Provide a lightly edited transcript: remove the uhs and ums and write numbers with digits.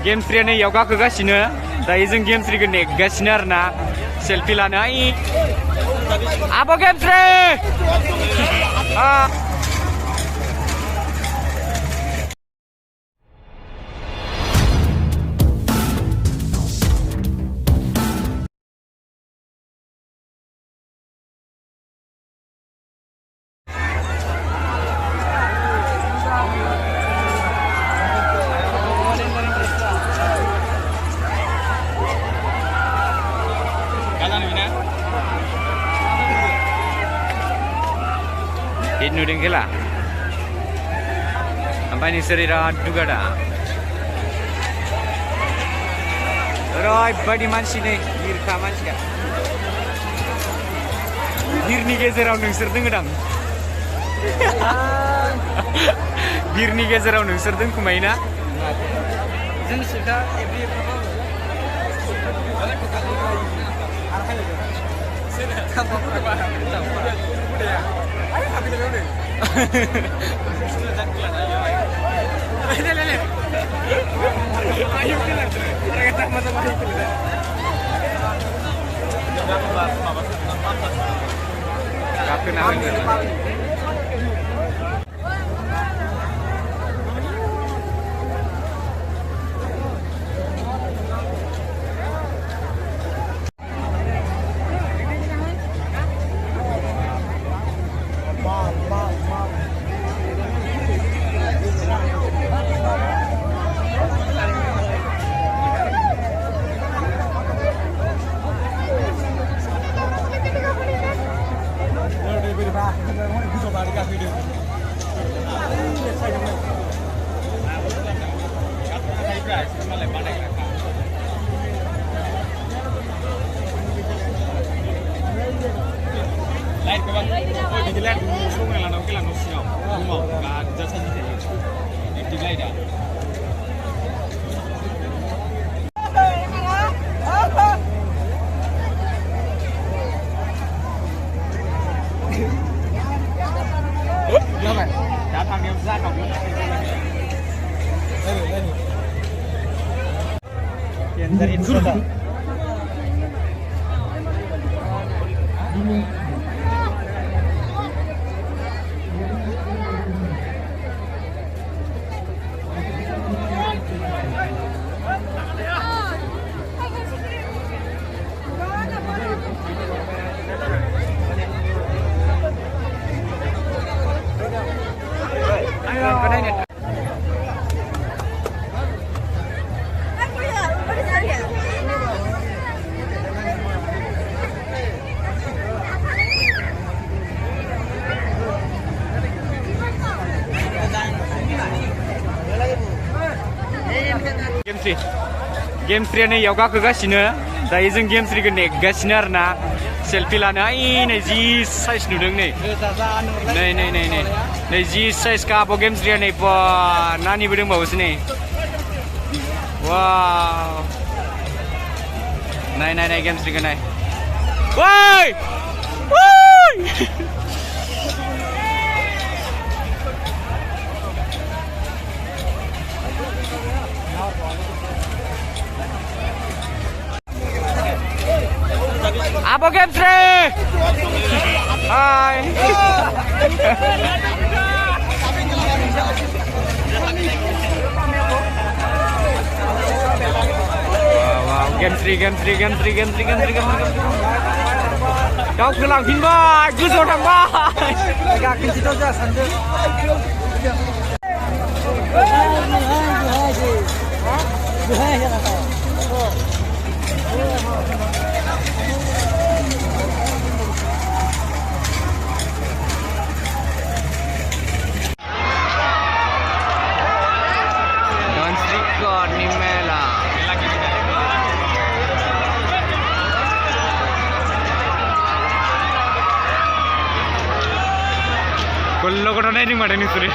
Game 3 नै याव गाखोगासिनो दायो जों गेम 3 खौ नेगासिनो आरोना सेलफि लानो आब' गेम 3 नुदों खेला ओमफ्राय नोंसोर बिराद दुगा दा ओरैबायदि मानसि नै गिरखा मानसिया गिरनि गेजेराव नोंसोर दोङोदां गिरनि गेजेराव नोंसोर दोनखुमायोना जों सिदा गेम 3 नै याव गाखोगासिनो दायो जों गेम 3 खौ नेगासिनो आरोना सेलफि लानो नै जि साइज नुदों नै नै जि साइज का आब' गेम 3 नै बा नानिबो दंबावोसो नै वाव नाय गेम 3 खौ नाय ओइ Apa game 3? Hai. Wow, game 3. Kau kelang pinball, gusur tambah. Gak kincit aja sanjung. Kalau kau naik ni mana ni suri?